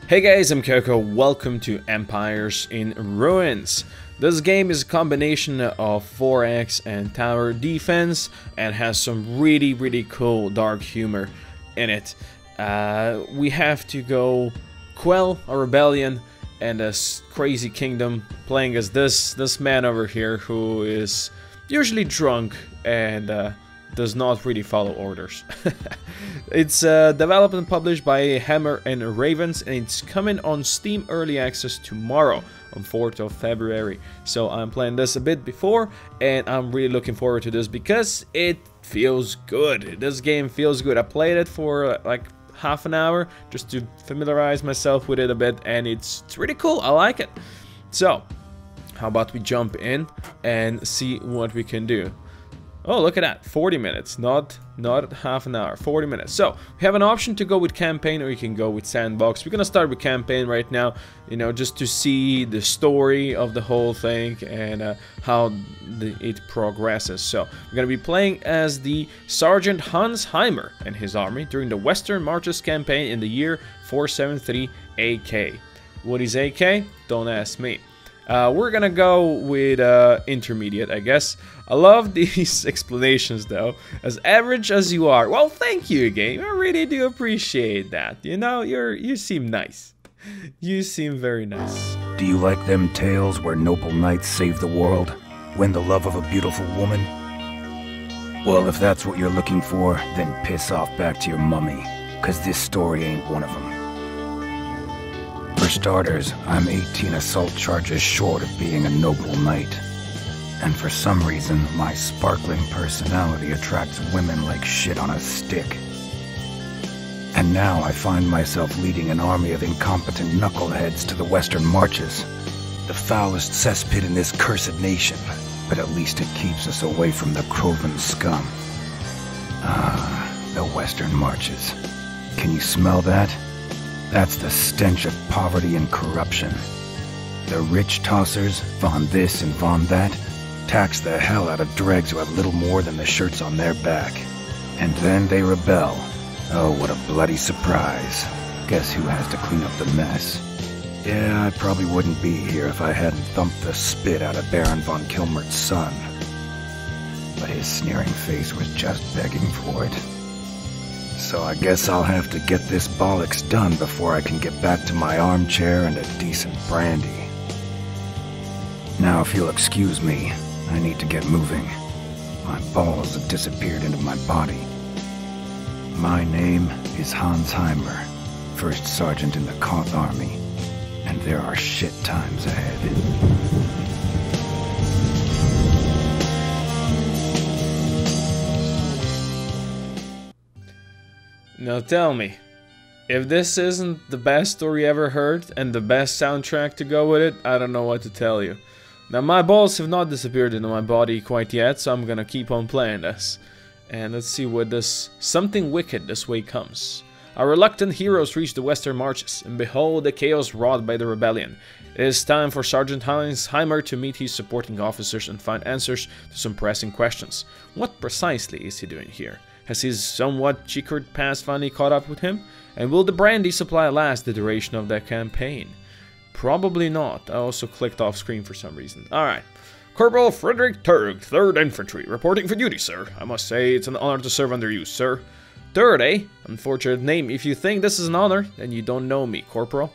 Hey guys, I'm Koko, welcome to Empires in Ruins. This game is a combination of 4X and tower defense and has some really cool dark humor in it. We have to go quell a rebellion and a crazy kingdom, playing as this man over here who is usually drunk and does not really follow orders. It's developed and published by Heimer and Ravens, and it's coming on Steam Early Access tomorrow on 4th of February. So I'm playing this a bit before, and I'm really looking forward to this because it feels good. This game feels good. I played it for like half an hour just to familiarize myself with it a bit, and it's really cool. I like it. So how about we jump in and see what we can do. Oh, look at that, 40 minutes, not half an hour, 40 minutes. So, we have an option to go with campaign, or you can go with sandbox. We're gonna start with campaign right now, you know, just to see the story of the whole thing and how it progresses. So, we're gonna be playing as the Sergeant Hans Heimer and his army during the Western Marches campaign in the year 473 AK. What is AK? Don't ask me. We're gonna go with intermediate, I guess. I love these explanations though. As average as you are. Well, thank you, game. I really do appreciate that. You know, you seem nice. You seem very nice. Do you like them tales where noble knights save the world, win the love of a beautiful woman? Well, if that's what you're looking for, then piss off back to your mummy, 'cause this story ain't one of them. For starters, I'm 18 assault charges short of being a noble knight. And for some reason, my sparkling personality attracts women like shit on a stick. And now I find myself leading an army of incompetent knuckleheads to the Western Marches, the foulest cesspit in this cursed nation, but at least it keeps us away from the Croven scum. Ah, the Western Marches. Can you smell that? That's the stench of poverty and corruption. The rich tossers, von this and von that, tax the hell out of dregs who have little more than the shirts on their back. And then they rebel. Oh, what a bloody surprise. Guess who has to clean up the mess? Yeah, I probably wouldn't be here if I hadn't thumped the spit out of Baron von Kilmert's son. But his sneering face was just begging for it. So I guess I'll have to get this bollocks done before I can get back to my armchair and a decent brandy. Now if you'll excuse me, I need to get moving. My balls have disappeared into my body. My name is Hans Heimer, first sergeant in the Koth army, and there are shit times ahead. Now tell me, if this isn't the best story ever heard and the best soundtrack to go with it, I don't know what to tell you. Now my balls have not disappeared into my body quite yet, so I'm gonna keep on playing this. And let's see what this something wicked this way comes. Our reluctant heroes reach the Western Marches, and behold the chaos wrought by the rebellion. It is time for Sergeant Hans Heimer to meet his supporting officers and find answers to some pressing questions. What precisely is he doing here? Has his somewhat checkered past finally caught up with him? And will the brandy supply last the duration of that campaign? Probably not. I also clicked off screen for some reason. Alright. Corporal Frederick Turg, 3rd Infantry, reporting for duty, sir. I must say it's an honor to serve under you, sir. 3rd, eh? Unfortunate name. If you think this is an honor, then you don't know me, Corporal.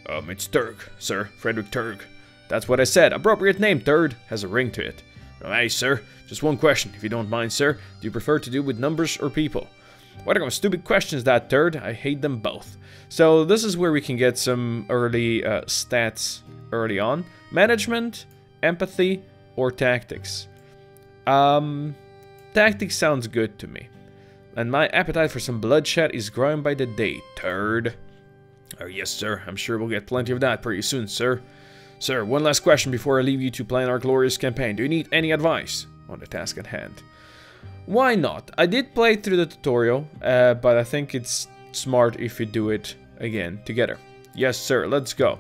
It's Turg, sir. Frederick Turg. That's what I said. Appropriate name, 3rd. Has a ring to it. Hey, sir. Just one question, if you don't mind, sir. Do you prefer to do with numbers or people? What kind of stupid questions that, 3rd? I hate them both. So this is where we can get some early stats early on. Management, empathy, or tactics. Tactics sounds good to me. And my appetite for some bloodshed is growing by the day, 3rd. Oh, yes, sir. I'm sure we'll get plenty of that pretty soon, sir. Sir, one last question before I leave you to plan our glorious campaign. Do you need any advice on the task at hand? Why not? I did play through the tutorial, but I think it's smart if we do it again together. Yes, sir. Let's go.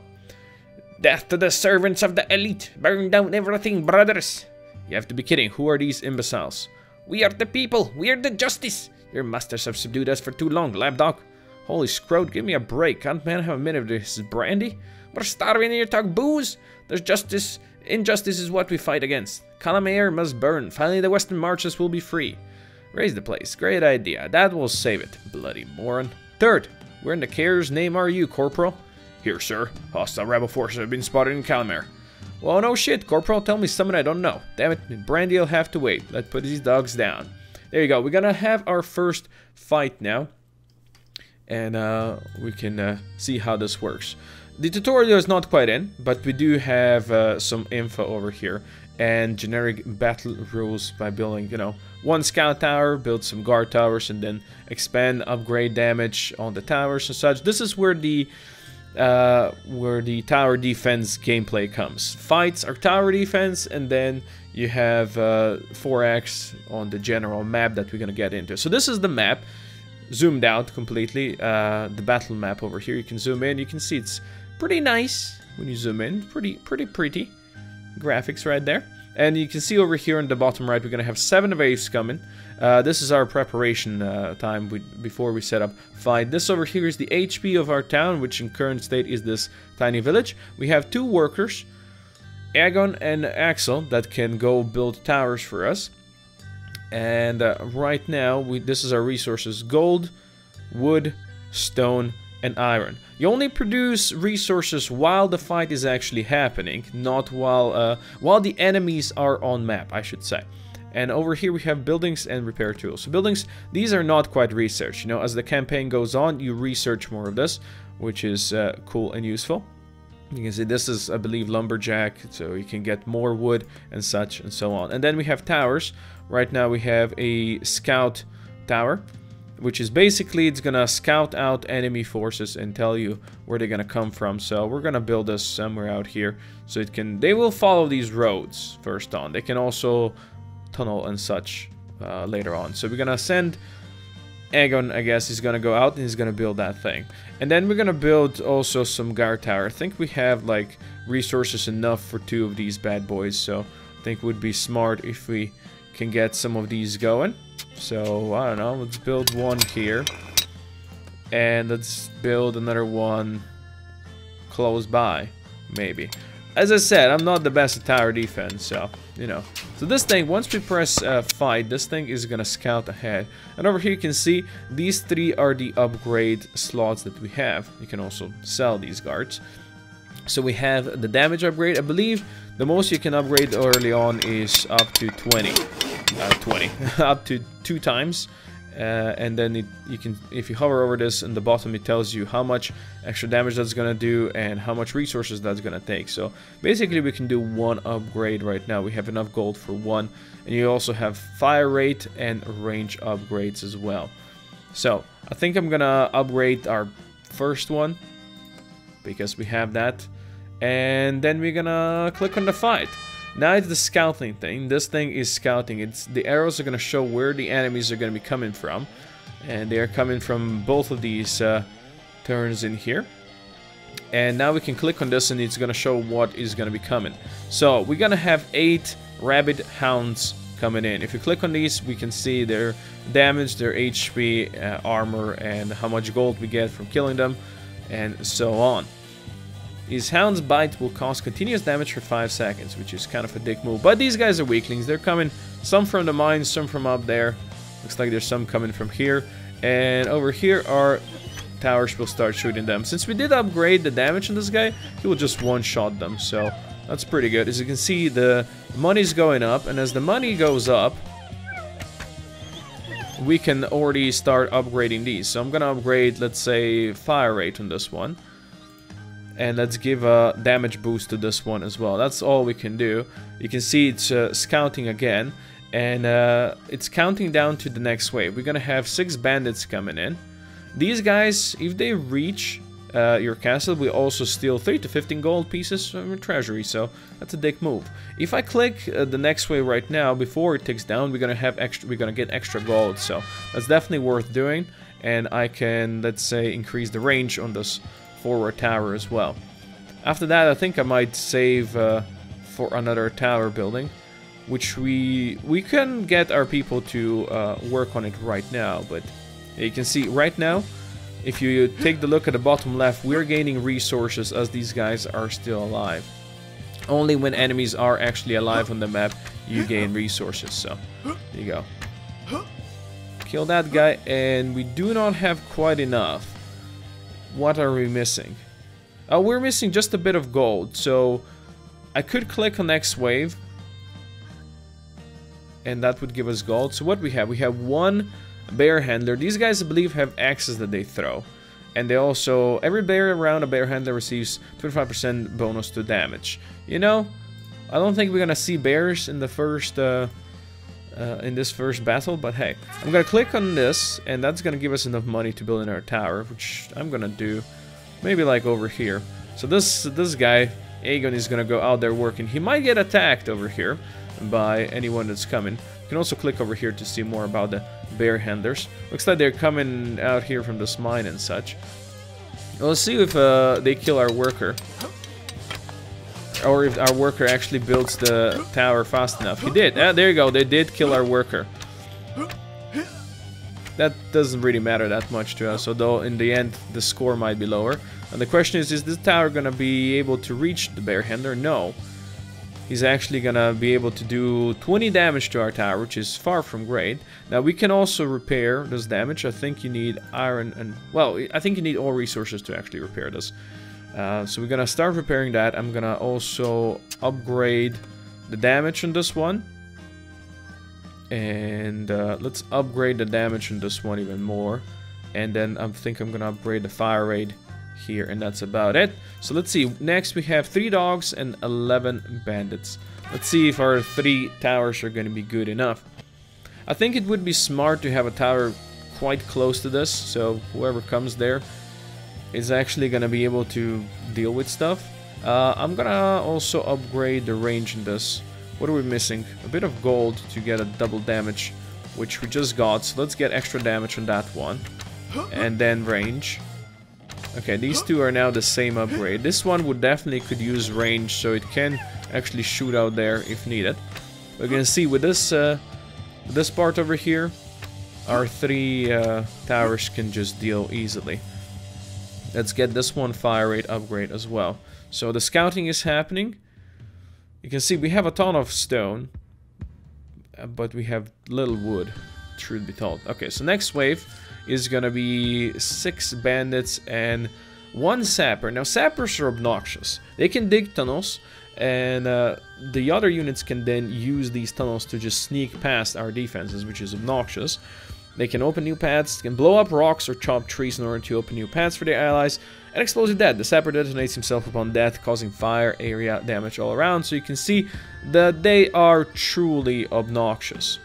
Death to the servants of the elite. Burn down everything, brothers. You have to be kidding. Who are these imbeciles? We are the people. We are the justice. Your masters have subdued us for too long, lapdog. Holy scrote, give me a break. Can't man have a minute of this brandy? We're starving here, talk booze. There's justice. Injustice is what we fight against. Heimer must burn. Finally, the western marches will be free. Raise the place. Great idea. That will save it. Bloody moron. Third, where in the care's name are you, Corporal? Here, sir. Hostile rebel forces have been spotted in Heimer. Well, no shit, Corporal. Tell me something I don't know. Damn it, brandy will have to wait. Let's put these dogs down. There you go. We're gonna have our first fight now. And we can see how this works. The tutorial is not quite in, but we do have some info over here. And generic battle rules by building, you know, one scout tower, build some guard towers, and then expand, upgrade damage on the towers and such. This is where the tower defense gameplay comes. Fights are tower defense, and then you have 4x on the general map that we're gonna get into. So this is the map, zoomed out completely. The battle map over here. You can zoom in. You can see it's pretty nice when you zoom in. Pretty graphics right there. And you can see over here on the bottom right, we're gonna have 7 waves coming. This is our preparation time before we set up fight. This over here is the HP of our town, which in current state is this tiny village. We have 2 workers, Aegon and Axel, that can go build towers for us. And right now, this is our resources: gold, wood, stone, and iron. You only produce resources while the fight is actually happening, not while the enemies are on map, I should say. And over here we have buildings and repair tools. So buildings, these are not quite research. You know, as the campaign goes on, you research more of this, which is cool and useful. You can see this is, I believe, Lumberjack, so you can get more wood and such and so on. And then we have towers. Right now we have a scout tower, which is basically, it's gonna scout out enemy forces and tell you where they're gonna come from. So we're gonna build this somewhere out here, so they will follow these roads first on. They can also tunnel and such later on. So we're gonna send Aegon, I guess, he's gonna go out and he's gonna build that thing. And then we're gonna build also some guard tower. I think we have like resources enough for 2 of these bad boys, so I think it would be smart if we can get some of these going. So, I don't know, let's build one here. And let's build another one close by, maybe. As I said, I'm not the best at tower defense, so, you know. So this thing, once we press fight, this thing is gonna scout ahead. And over here you can see, these 3 are the upgrade slots that we have. You can also sell these guards. So we have the damage upgrade. I believe the most you can upgrade early on is up to 20. Up to 2 times. And then you can, if you hover over this in the bottom, it tells you how much extra damage that's gonna do and how much resources that's gonna take. So basically we can do 1 upgrade right now. We have enough gold for 1, and you also have fire rate and range upgrades as well. So I think I'm gonna upgrade our first one because we have that, and then we're gonna click on the fight. Now it's the scouting thing. This thing is scouting. The arrows are going to show where the enemies are going to be coming from. And they are coming from both of these turns in here. And now we can click on this and it's going to show what is going to be coming. So we're going to have 8 rabid hounds coming in. If you click on these, we can see their damage, their HP, armor, and how much gold we get from killing them, and so on. These hounds' bite will cause continuous damage for 5 seconds, which is kind of a dick move. But these guys are weaklings. They're coming, some from the mines, some from up there. Looks like there's some coming from here. And over here, our towers will start shooting them. Since we did upgrade the damage on this guy, he will just one-shot them. So that's pretty good. As you can see, the money's going up. And as the money goes up, we can already start upgrading these. So I'm going to upgrade, let's say, fire rate on this one. And let's give a damage boost to this one as well. That's all we can do. You can see it's scouting again. And it's counting down to the next wave. We're gonna have 6 bandits coming in. These guys, if they reach your castle, we also steal 3 to 15 gold pieces from your treasury. So that's a dick move. If I click the next wave right now, before it ticks down, we're gonna get extra gold. So that's definitely worth doing. And I can, let's say, increase the range on this forward tower as well. After that, I think I might save for another tower building, which we can get our people to work on it right now. But you can see right now if you take the look at the bottom left, we're gaining resources as these guys are still alive. Only when enemies are actually alive on the map, you gain resources. So, there you go. Kill that guy, and we do not have quite enough. What are we missing? Oh, we're missing just a bit of gold. So, I could click on next wave, and that would give us gold. So what we have one bear handler. These guys, I believe, have axes that they throw. And they also, every bear around a bear handler receives 25% bonus to damage. You know, I don't think we're gonna see bears in the first, in this first battle, but hey. I'm gonna click on this, and that's gonna give us enough money to build in our tower, which I'm gonna do maybe like over here. So this guy, Aegon, is gonna go out there working. He might get attacked over here by anyone that's coming. You can also click over here to see more about the bear handlers. Looks like they're coming out here from this mine and such. Well, let's see if they kill our worker. Or if our worker actually builds the tower fast enough. He did. There you go. They did kill our worker. That doesn't really matter that much to us, although in the end the score might be lower. And the question is this tower gonna be able to reach the bear handler? No. He's actually gonna be able to do 20 damage to our tower, which is far from great. Now we can also repair this damage. I think you need iron and, well, I think you need all resources to actually repair this. So we're gonna start repairing that. I'm gonna also upgrade the damage on this one. And let's upgrade the damage on this one even more. And then I think I'm gonna upgrade the fire rate here, and that's about it. So let's see, next we have 3 dogs and 11 bandits. Let's see if our 3 towers are gonna be good enough. I think it would be smart to have a tower quite close to this, so whoever comes there is actually gonna be able to deal with stuff. I'm gonna also upgrade the range in this. What are we missing? A bit of gold to get a double damage, which we just got, so let's get extra damage on that one. And then range. Okay, these two are now the same upgrade. This one would definitely could use range, so it can actually shoot out there if needed. We're gonna see with this part over here, our 3 towers can just deal easily. Let's get this one fire rate upgrade as well. So the scouting is happening. You can see we have a ton of stone, but we have little wood, truth be told. Okay, so next wave is gonna be 6 bandits and 1 sapper. Now sappers are obnoxious. They can dig tunnels, and the other units can then use these tunnels to just sneak past our defenses, which is obnoxious. They can open new paths, can blow up rocks or chop trees in order to open new paths for their allies, and explosive death. The sapper detonates himself upon death, causing fire area damage all around, so you can see that they are truly obnoxious.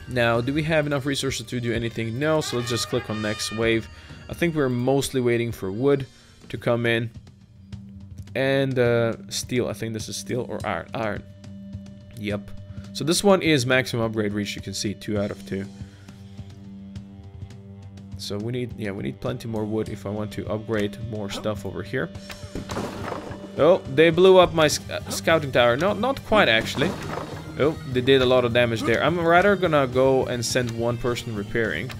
Now, do we have enough resources to do anything? No, so let's just click on next wave. I think we're mostly waiting for wood to come in. And steel, I think this is steel or iron. Iron. Yep. So this one is maximum upgrade reach, you can see 2 out of 2. So we need plenty more wood if I want to upgrade more stuff over here. Oh, they blew up my scouting tower. No, not quite actually. Oh, they did a lot of damage there. I'm rather gonna go and send 1 person repairing.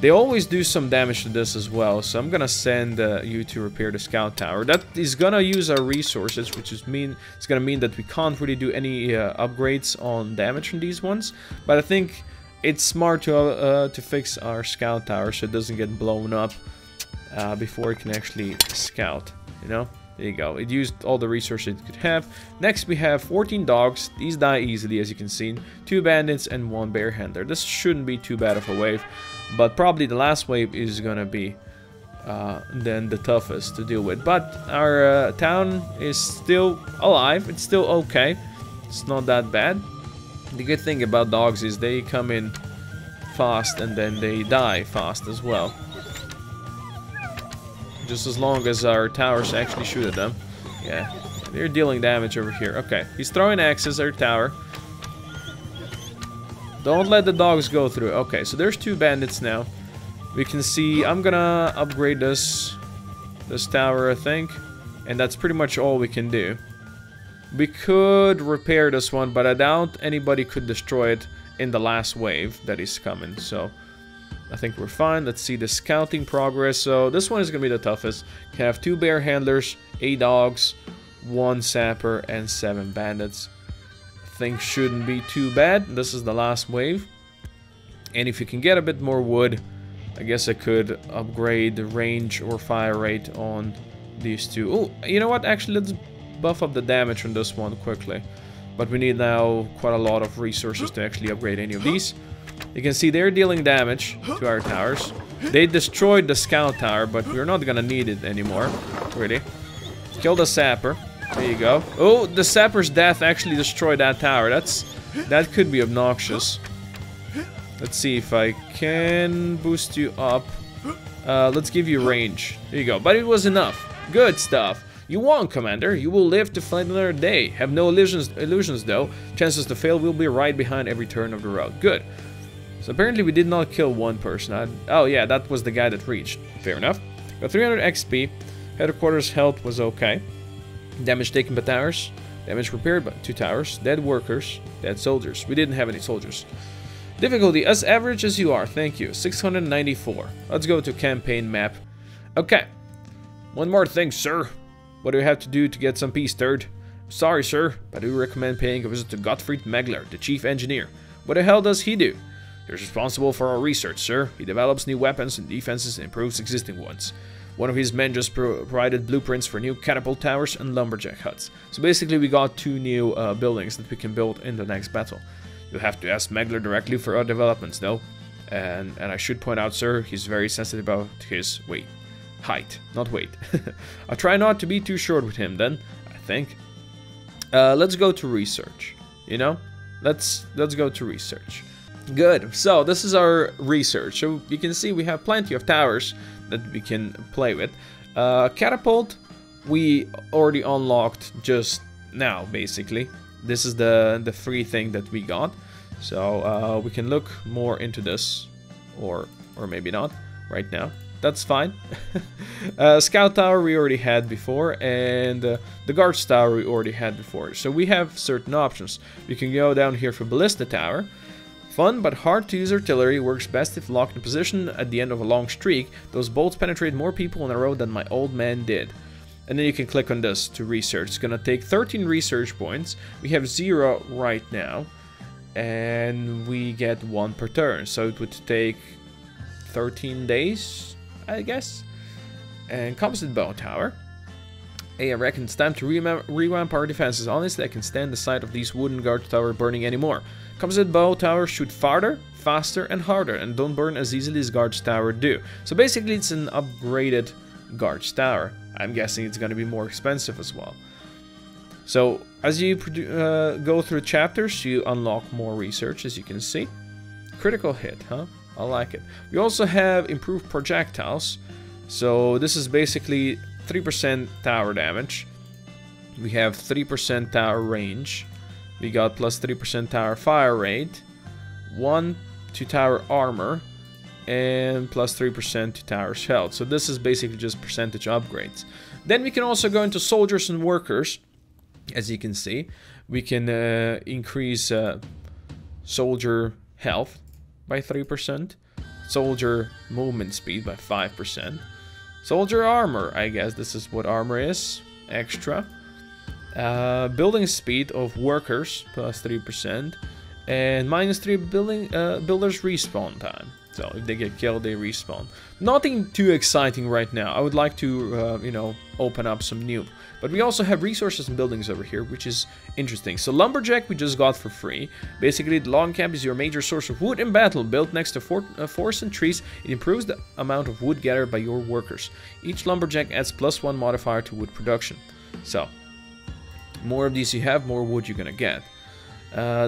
They always do some damage to this as well, so I'm gonna send you to repair the scout tower. That is gonna use our resources, which is it's gonna mean that we can't really do any upgrades on damage on these ones. But I think it's smart to fix our scout tower so it doesn't get blown up before it can actually scout, you know? There you go. It used all the resources it could have. Next we have 14 dogs. These die easily, as you can see. 2 bandits and 1 bear handler. This shouldn't be too bad of a wave, but probably the last wave is gonna be then the toughest to deal with. But our town is still alive. It's still okay. It's not that bad. The good thing about dogs is they come in fast and then they die fast as well. Just as long as our towers actually shoot at them. Yeah, they're dealing damage over here. Okay, he's throwing axes at our tower. Don't let the dogs go through. Okay, so there's 2 bandits now. We can see, I'm gonna upgrade this tower, I think. And that's pretty much all we can do. We could repair this one, but I doubt anybody could destroy it in the last wave that is coming. So I think we're fine. Let's see the scouting progress. So this one is going to be the toughest. You can have 2 bear handlers, 8 dogs, 1 sapper, and 7 bandits. Things shouldn't be too bad. This is the last wave. And if you can get a bit more wood, I guess I could upgrade the range or fire rate on these 2. Oh, you know what? Actually, let's buff up the damage on this one quickly. But we need now quite a lot of resources to actually upgrade any of these. You can see they're dealing damage to our towers. They destroyed the scout tower, but we're not gonna need it anymore, really. Kill the sapper. There you go. Oh, the sapper's death actually destroyed that tower. That could be obnoxious. Let's see if I can boost you up. Let's give you range. There you go. But it was enough. Good stuff. You won, Commander. You will live to fight another day. Have no illusions though. Chances to fail will be right behind every turn of the road. Good. So apparently we did not kill one person. Oh yeah, that was the guy that reached. Fair enough. Got 300 XP. Headquarters health was okay. Damage taken by towers. Damage repaired by 2 towers. Dead workers. Dead soldiers. We didn't have any soldiers. Difficulty as average as you are. Thank you. 694. Let's go to campaign map. Okay. One more thing, sir. What do we have to do to get some peace, third? Sorry, sir, but I do recommend paying a visit to Gottfried Megler, the chief engineer. What the hell does he do? He's responsible for our research, sir. He develops new weapons and defenses and improves existing ones. One of his men just provided blueprints for new catapult towers and lumberjack huts. So basically we got 2 new buildings that we can build in the next battle. You'll have to ask Megler directly for our developments, though. And I should point out, sir, he's very sensitive about his height, not weight. I'll try not to be too short with him then, I think. Let's go to research, you know? Let's go to research. Good, so this is our research. So you can see we have plenty of towers that we can play with. Catapult, we already unlocked just now, basically. This is the free thing that we got. So we can look more into this, or maybe not, right now. That's fine. Scout Tower we already had before, and the Guards Tower we already had before. So we have certain options. We can go down here for Ballista Tower. Fun but hard to use artillery, works best if locked in position at the end of a long streak. Those bolts penetrate more people in a row than my old man did. And then you can click on this to research. It's gonna take 13 research points. We have 0 right now, and we get 1 per turn. So it would take 13 days, I guess. And Composite Bow Tower. Hey, I reckon it's time to revamp our defenses. Honestly, I can stand the sight of these wooden guard tower burning anymore. Composite Bow Tower shoot farther, faster, and harder, and don't burn as easily as Guards Tower do. So basically, it's an upgraded Guards Tower. I'm guessing it's going to be more expensive as well. So as you go through chapters, you unlock more research, as you can see. Critical hit, huh? I like it. We also have improved projectiles. So this is basically 3% tower damage. We have 3% tower range. We got plus 3% tower fire rate. 1 to tower armor. And plus 3% to tower's health. So this is basically just percentage upgrades. Then we can also go into soldiers and workers. As you can see, we can increase soldier health by 3%. Soldier movement speed by 5%. Soldier armor, I guess this is what armor is. Extra. Building speed of workers plus 3%. And minus 3 builders respawn time. So if they get killed, they respawn. Nothing too exciting right now. I would like to, you know, open up some new. But we also have resources and buildings over here, which is interesting. So Lumberjack we just got for free. Basically, the log camp is your major source of wood in battle. Built next to forests and trees, it improves the amount of wood gathered by your workers. Each Lumberjack adds +1 modifier to wood production. So, more of these you have, more wood you're gonna get.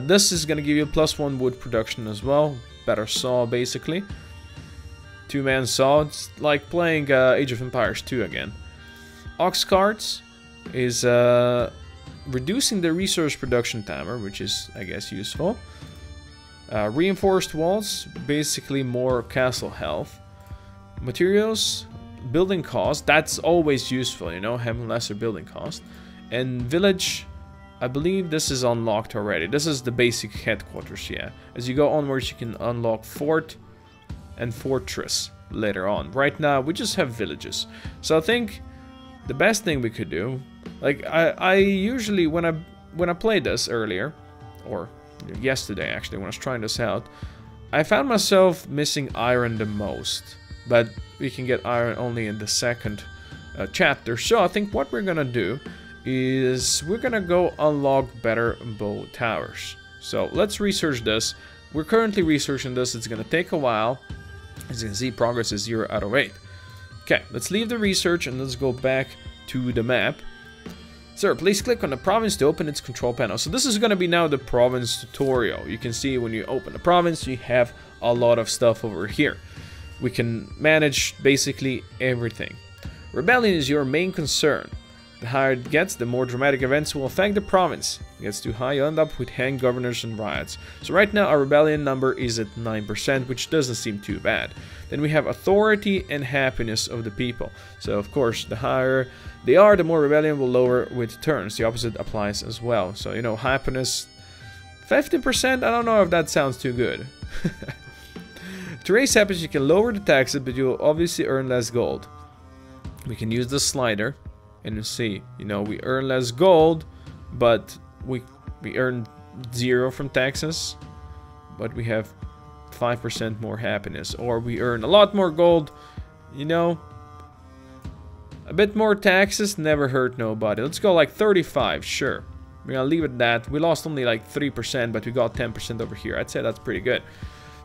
This is gonna give you +1 wood production as well. Better saw, basically. 2-man saw. It's like playing Age of Empires 2 again. Ox carts is reducing the resource production timer, which is, I guess, useful. Reinforced walls, basically more castle health. Materials, building cost, that's always useful, you know, having lesser building cost. And village, I believe this is unlocked already. This is the basic headquarters, yeah. As you go onwards, you can unlock fort and fortress later on. Right now, we just have villages. So I think the best thing we could do, like I usually when I played this earlier, or yesterday actually when I was trying this out, I found myself missing iron the most. But we can get iron only in the second chapter. So I think what we're gonna do is we're gonna go unlock better bow towers. So let's research this. We're currently researching this. It's gonna take a while. As you can see, progress is 0 out of 8. Okay, let's leave the research and let's go back to the map. Sir, please click on the province to open its control panel. So this is going to be now the province tutorial. You can see when you open the province, you have a lot of stuff over here. We can manage basically everything. Rebellion is your main concern. The higher it gets, the more dramatic events will affect the province. It gets too high, you end up with hanged governors and riots. So right now our rebellion number is at 9%, which doesn't seem too bad. Then we have authority and happiness of the people. So of course, the higher they are, the more rebellion will lower with turns. The opposite applies as well. So, you know, happiness, 15%, I don't know if that sounds too good. To raise happiness, you can lower the taxes, but you'll obviously earn less gold. We can use the slider. And you see, you know, we earn less gold, but we earn 0 from taxes, but we have 5% more happiness. Or we earn a lot more gold, you know, a bit more taxes, never hurt nobody. Let's go like 35, sure. We're gonna leave it at that. We lost only like 3%, but we got 10% over here. I'd say that's pretty good.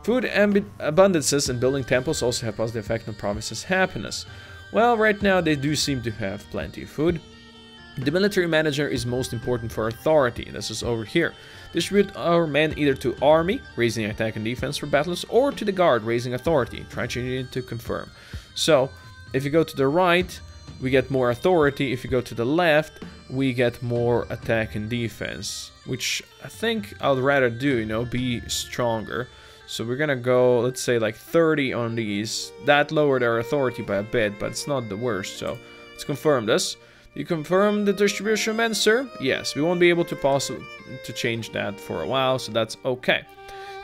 Food abundances and building temples also have positive effect on provinces' happiness. Well, right now they do seem to have plenty of food. The military manager is most important for authority. This is over here. Distribute our men either to army, raising attack and defense for battles, or to the guard, raising authority. Try changing it to confirm. So, if you go to the right, we get more authority. If you go to the left, we get more attack and defense, which I think I'd rather do, you know, be stronger. So we're gonna go, let's say like 30 on these. That lowered our authority by a bit, but it's not the worst. So let's confirm this. You confirm the distribution, men, sir? Yes, we won't be able to change that for a while, so that's okay.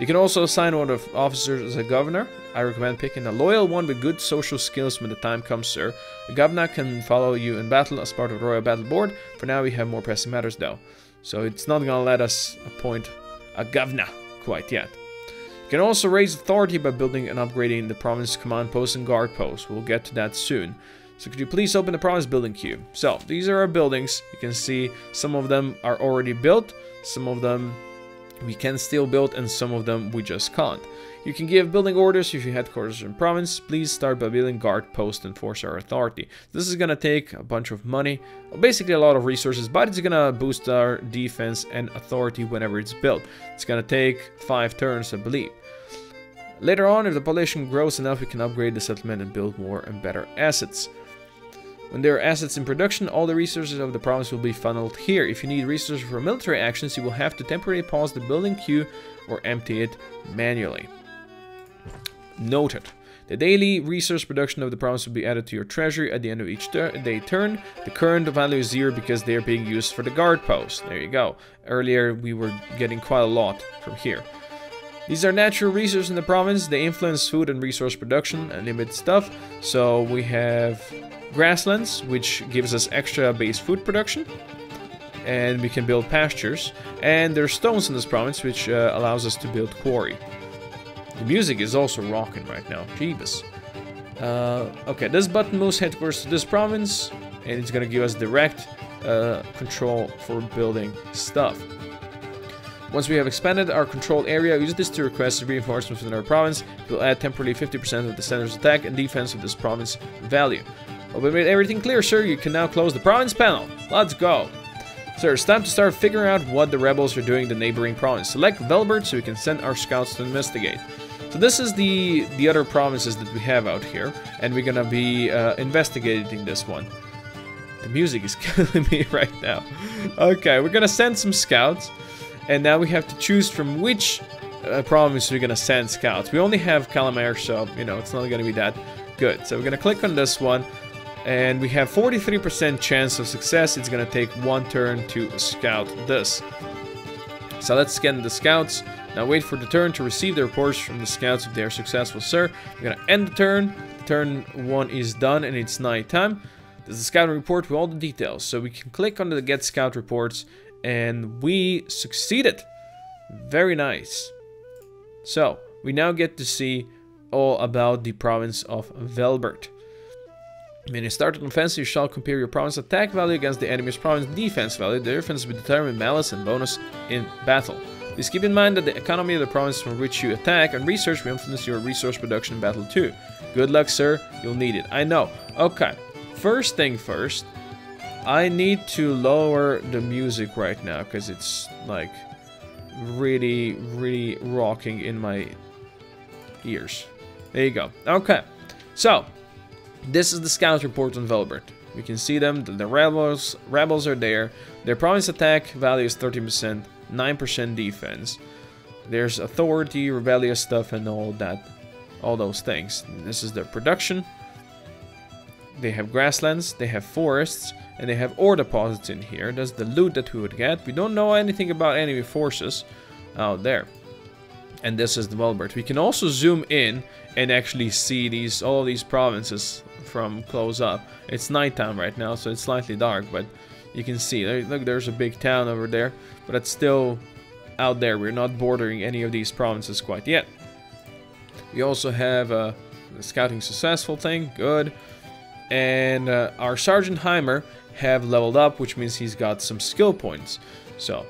You can also assign one of officers as a governor. I recommend picking a loyal one with good social skills when the time comes, sir. A governor can follow you in battle as part of the royal battle board. For now, we have more pressing matters though, so it's not gonna let us appoint a governor quite yet. You can also raise authority by building and upgrading the province command posts and guard posts. We'll get to that soon. So could you please open the province building queue? So these are our buildings. You can see some of them are already built, some of them we can still build, and some of them we just can't. You can give building orders if you headquarters in province. Please start by building guard posts and force our authority. This is gonna take a bunch of money, basically a lot of resources, but it's gonna boost our defense and authority whenever it's built. It's gonna take 5 turns, I believe. Later on, if the population grows enough, we can upgrade the settlement and build more and better assets. When there are assets in production, all the resources of the province will be funneled here. If you need resources for military actions, you will have to temporarily pause the building queue or empty it manually. Noted. The daily resource production of the province will be added to your treasury at the end of each day turn. The current value is 0 because they're being used for the guard post. There you go. Earlier we were getting quite a lot from here. These are natural resources in the province. They influence food and resource production and limit stuff. So we have grasslands, which gives us extra base food production. And we can build pastures. And there's stones in this province, which allows us to build quarry. The music is also rocking right now. Jeebus. Okay, this button moves headquarters to this province. And it's going to give us direct control for building stuff. Once we have expanded our controlled area, use this to request reinforcements within our province. It will add temporarily 50% of the center's attack and defense of this province value. Well, we made everything clear, sir. You can now close the province panel. Let's go. Sir, it's time to start figuring out what the rebels are doing in the neighboring province. Select Velbert so we can send our scouts to investigate. So this is the other provinces that we have out here, and we're gonna be investigating this one. The music is killing me right now. Okay, we're gonna send some scouts. And now we have to choose from which province we're gonna send scouts. We only have Calamare, so, you know, it's not gonna be that good. So we're gonna click on this one, and we have 43% chance of success. It's gonna take 1 turn to scout this. So let's scan the scouts. Now wait for the turn to receive the reports from the scouts if they are successful, sir. We're gonna end the turn. Turn 1 is done and it's night time. There's a scout report with all the details. So we can click on the get scout reports and we succeeded. Very nice. So we now get to see all about the province of Velbert. When you start an offensive, you shall compare your province attack value against the enemy's province defense value. The difference will be determined malice and bonus in battle. Please keep in mind that the economy of the province from which you attack and research will influence your resource production in battle too. Good luck, sir. You'll need it. I know. Okay. First thing first, I need to lower the music right now because it's like really rocking in my ears. There you go. Okay. So, this is the scout report on Velbert. We can see them. The rebels are there. Their province attack value is 13%, 9% defense. There's authority, rebellious stuff, and all that, all those things. This is their production. They have grasslands, they have forests, and they have ore deposits in here. That's the loot that we would get. We don't know anything about enemy forces out there. And this is the Velbert. We can also zoom in and actually see all these provinces from close up. It's nighttime right now, so it's slightly dark, but you can see. Look, there's a big town over there, but it's still out there. We're not bordering any of these provinces quite yet. We also have the scouting successful thing. Good. And our Sergeant Heimer have leveled up, which means he's got some skill points. So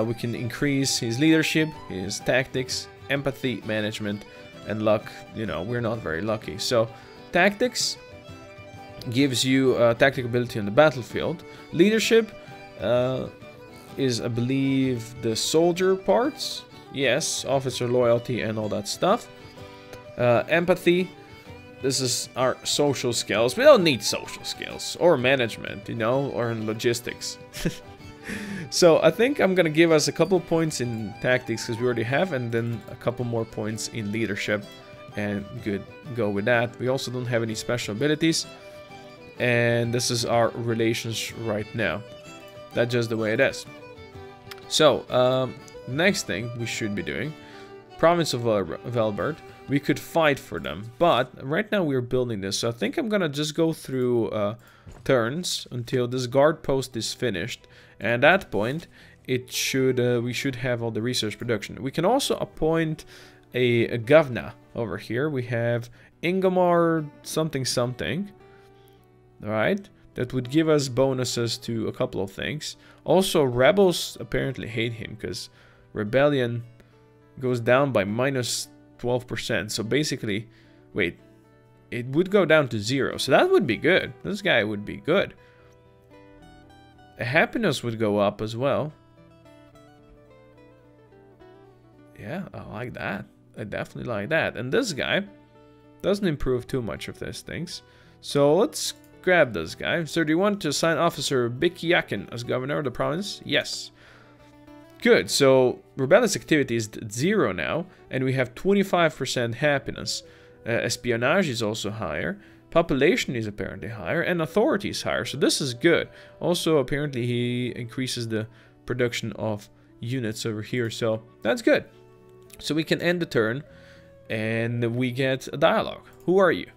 we can increase his leadership, his tactics, empathy, management, and luck. You know, we're not very lucky. So tactics gives you tactical ability on the battlefield. Leadership is, I believe, the soldier parts. Yes, officer loyalty and all that stuff. Empathy. This is our social skills. We don't need social skills or management, you know, or in logistics. So I think I'm gonna give us a couple points in tactics because we already have, and then a couple more points in leadership, and go with that. We also don't have any special abilities, and this is our relations right now. That's just the way it is. So next thing we should be doing, province of Velbert. We could fight for them, but right now we're building this, so I think I'm gonna just go through turns until this guard post is finished, and at that point it should we should have all the research production. We can also appoint a governor over here. We have Ingomar something, alright, that would give us bonuses to a couple of things. Also, rebels apparently hate him because rebellion goes down by minus 12%. So basically, wait, it would go down to 0. So that would be good. This guy would be good. Happiness would go up as well. Yeah, I like that. I definitely like that. And this guy doesn't improve too much of these things. So let's grab this guy. So do you want to assign Officer Bikiakin as governor of the province? Yes. Good, so rebellious activity is 0 now, and we have 25% happiness. Espionage is also higher, population is apparently higher, and authority is higher, so this is good. Also, apparently he increases the production of units over here, so that's good. So we can end the turn, and we get a dialogue. Who are you?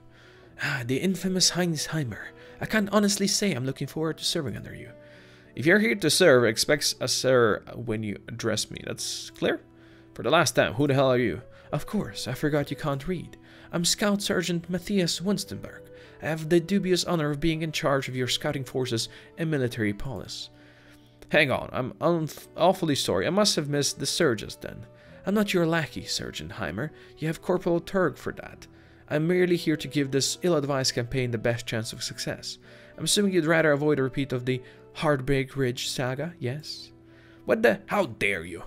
Ah, the infamous Heimer. I can't honestly say I'm looking forward to serving under you. If you're here to serve, expect a sir when you address me. That's clear? For the last time, who the hell are you? Of course, I forgot you can't read. I'm Scout Sergeant Matthias Winstenberg. I have the dubious honor of being in charge of your scouting forces and military police. Hang on, I'm awfully sorry. I must have missed the surges then. I'm not your lackey, Sergeant Heimer. You have Corporal Turg for that. I'm merely here to give this ill-advised campaign the best chance of success. I'm assuming you'd rather avoid a repeat of the Hardbake Ridge saga, yes? What the? How dare you?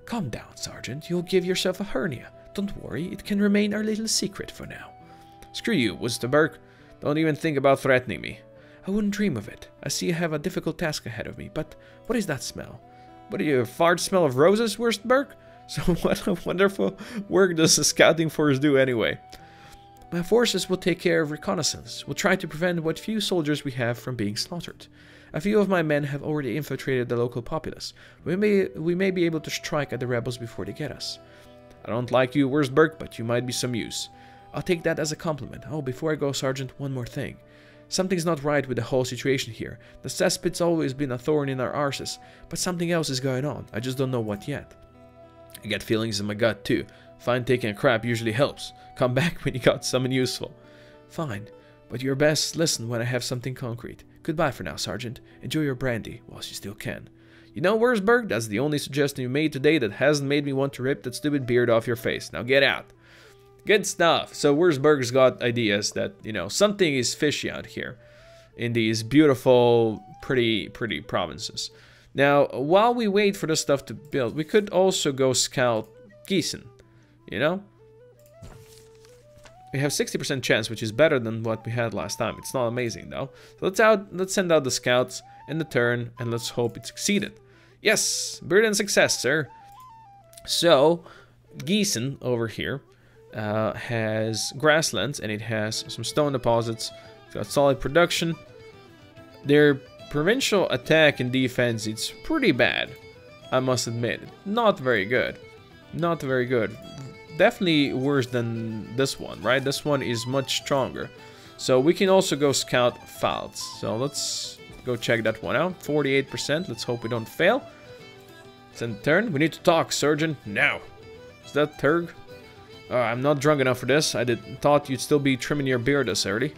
Calm down, Sergeant. You'll give yourself a hernia. Don't worry, it can remain our little secret for now. Screw you, Winstenberg. Don't even think about threatening me. I wouldn't dream of it. I see you have a difficult task ahead of me, but what is that smell? What are you, a fart smell of roses, Winstenberg? So what a wonderful work does the scouting force do anyway? My forces will take care of reconnaissance. We'll try to prevent what few soldiers we have from being slaughtered. A few of my men have already infiltrated the local populace. We may be able to strike at the rebels before they get us. I don't like you, Wurzburg, but you might be some use. I'll take that as a compliment. Oh, before I go, Sergeant, one more thing. Something's not right with the whole situation here. The cesspit's always been a thorn in our arses, but something else is going on. I just don't know what yet. I get feelings in my gut, too. Fine, taking a crap usually helps. Come back when you got something useful. Fine, but you're best listen when I have something concrete. Goodbye for now, Sergeant. Enjoy your brandy, whilst you still can. You know, Wurzburg, that's the only suggestion you made today that hasn't made me want to rip that stupid beard off your face. Now get out. Good stuff. So Wurzburg's got ideas that, you know, something is fishy out here in these beautiful, pretty provinces. Now, while we wait for this stuff to build, we could also go scout Gießen, you know? We have 60% chance, which is better than what we had last time. It's not amazing, though. So let's send out the scouts in the turn, and let's hope it succeeded. Yes! Brilliant success, sir! So, Gießen, over here, has grasslands, and it has some stone deposits. It's got solid production. Their provincial attack and defense, it's pretty bad, I must admit. Not very good. Not very good. Definitely worse than this one, right? This one is much stronger. So we can also go scout Pfalz. So let's go check that one out. 48%. Let's hope we don't fail. Send turn. We need to talk, Surgeon. Now. Is that Turg? I'm not drunk enough for this. I thought you'd still be trimming your beard this early.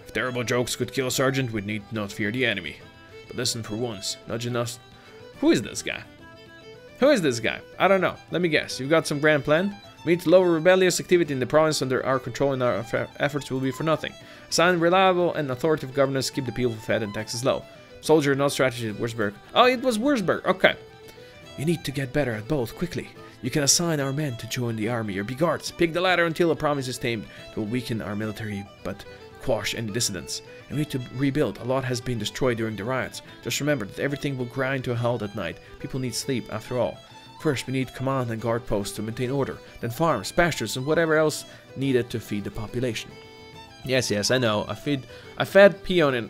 If terrible jokes could kill a sergeant, we'd need not fear the enemy. But listen for once. Nudge enough. Who is this guy? Who is this guy? I don't know. Let me guess. You've got some grand plan? We need to lower rebellious activity in the province under our control, and our efforts will be for nothing. Assign reliable and authoritative governance, keep the people fed and taxes low. Soldier, not strategy at Wurzburg. Oh, it was Wurzburg. Okay. You need to get better at both, quickly. You can assign our men to join the army or be guards. Pick the latter until a province is tamed. It will weaken our military, but quash any dissidents. And we need to rebuild. A lot has been destroyed during the riots. Just remember that everything will grind to a halt at night. People need sleep, after all. First, we need command and guard posts to maintain order. Then farms, pastures, and whatever else needed to feed the population. Yes, I know. A fed peon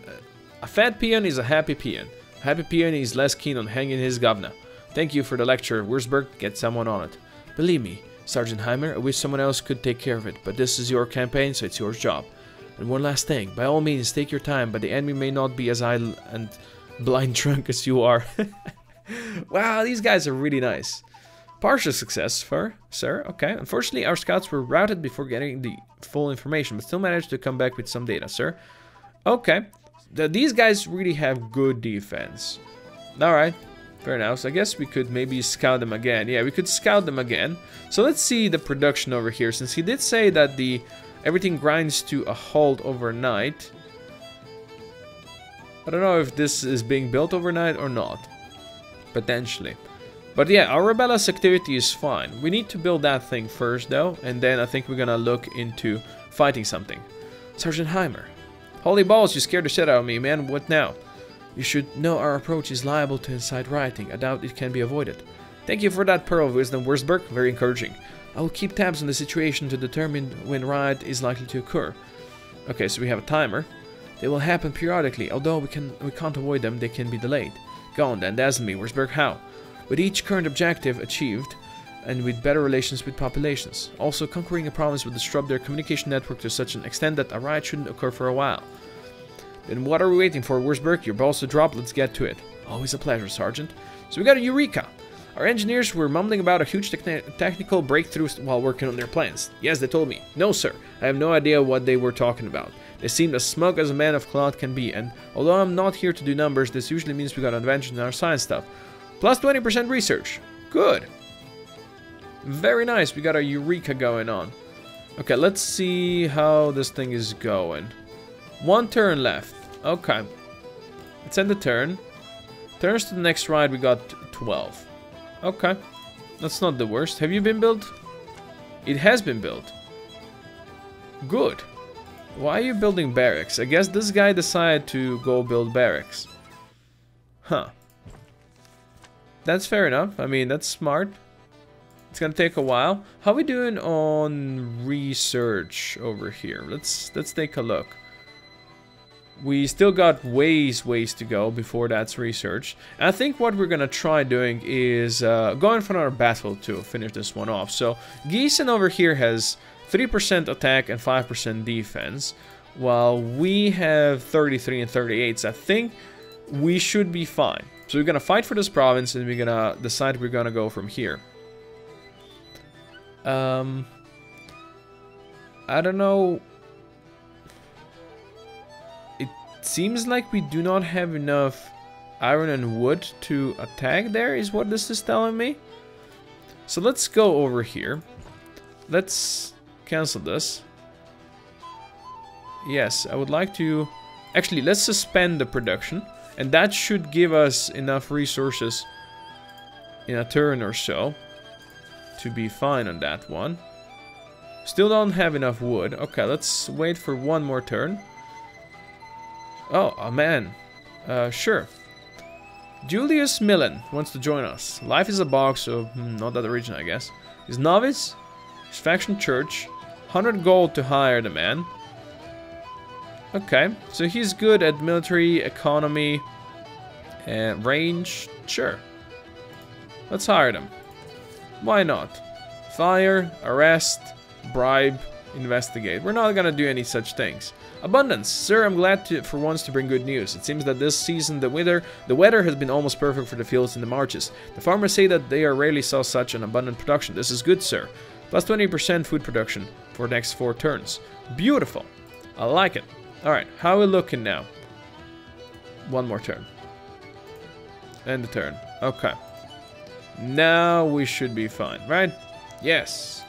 is a happy peon. A happy peon is less keen on hanging his governor. Thank you for the lecture, Wurzburg. Get someone on it. Believe me, Sergeant Heimer, I wish someone else could take care of it, but this is your campaign, so it's your job. And one last thing, by all means, take your time, but the enemy may not be as idle and blind drunk as you are. Wow, these guys are really nice. Partial success, sir. Okay. Unfortunately, our scouts were routed before getting the full information, but still managed to come back with some data, sir. Okay. These guys really have good defense. Alright. Fair enough. So I guess we could maybe scout them again. Yeah, we could scout them again. So let's see the production over here. Since he did say that everything grinds to a halt overnight. I don't know if this is being built overnight or not. Potentially. But yeah, our rebellious activity is fine. We need to build that thing first though, and then I think we're gonna look into fighting something. Sergeant Heimer. Holy balls, you scared the shit out of me, man. What now? You should know our approach is liable to incite rioting. I doubt it can be avoided. Thank you for that pearl of wisdom, Wurzburg. Very encouraging. I will keep tabs on the situation to determine when riot is likely to occur. Okay, so we have a timer. They will happen periodically. Although we can't avoid them, they can be delayed. Go on then, dazzle me, Wurzburg. How? With each current objective achieved, and with better relations with populations. Also, conquering a province will disrupt their communication network to such an extent that a riot shouldn't occur for a while. Then what are we waiting for, Wurzburg? Your balls to drop, let's get to it. Always a pleasure, Sergeant. So we got a Eureka! Our engineers were mumbling about a huge technical breakthrough while working on their plans. Yes, they told me. No, sir. I have no idea what they were talking about. They seemed as smug as a man of cloth can be, and although I'm not here to do numbers, this usually means we got an advantage in our science stuff. Plus 20% research. Good. Very nice. We got a Eureka going on. Okay, let's see how this thing is going. One turn left. Okay. Let's end the turn. Turns to the next ride, we got 12. Okay. That's not the worst. Have you been built? It has been built. Good. Why are you building barracks? I guess this guy decided to go build barracks. Huh. That's fair enough. I mean, that's smart. It's gonna take a while. How are we doing on research over here? Let's take a look. We still got ways to go before that's researched. And I think what we're gonna try doing is going for another battle to finish this one off. So Gießen over here has 3% attack and 5% defense, while we have 33 and 38. So I think we should be fine. So we're gonna fight for this province, and we're gonna decide we're gonna go from here. I don't know. It seems like we do not have enough iron and wood to attack there, is what this is telling me. So let's go over here. Let's cancel this. Yes, I would like to... Actually, let's suspend the production. And that should give us enough resources in a turn or so to be fine on that one. Still don't have enough wood. Okay, let's wait for one more turn. Oh man. Sure. Julius Millen wants to join us. Life is a box, so not that region, I guess. He's novice. His faction church. 100 gold to hire the man. Okay, so he's good at military, economy, and range. Sure. Let's hire them. Why not? Fire, arrest, bribe, investigate. We're not gonna do any such things. Abundance. Sir, I'm glad for once to bring good news. It seems that this season the weather has been almost perfect for the fields and the marshes. The farmers say that they rarely saw such an abundant production. This is good, sir. Plus 20% food production for the next 4 turns. Beautiful. I like it. Alright, how are we looking now? One more turn. End the turn. Okay. Now we should be fine, right? Yes.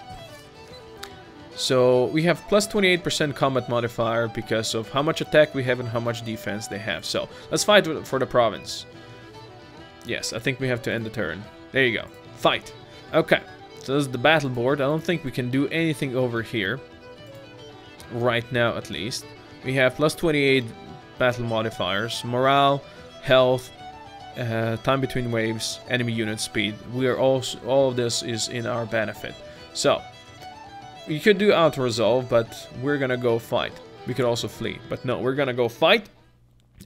So we have plus 28% combat modifier because of how much attack we have and how much defense they have. So let's fight for the province. Yes, I think we have to end the turn. There you go. Fight. Okay. So this is the battle board. I don't think we can do anything over here. Right now, at least. We have plus 28 battle modifiers. Morale, health, time between waves, enemy unit speed. We are also, all of this is in our benefit. So you could do auto resolve, but we're gonna go fight. We could also flee, but no, we're gonna go fight,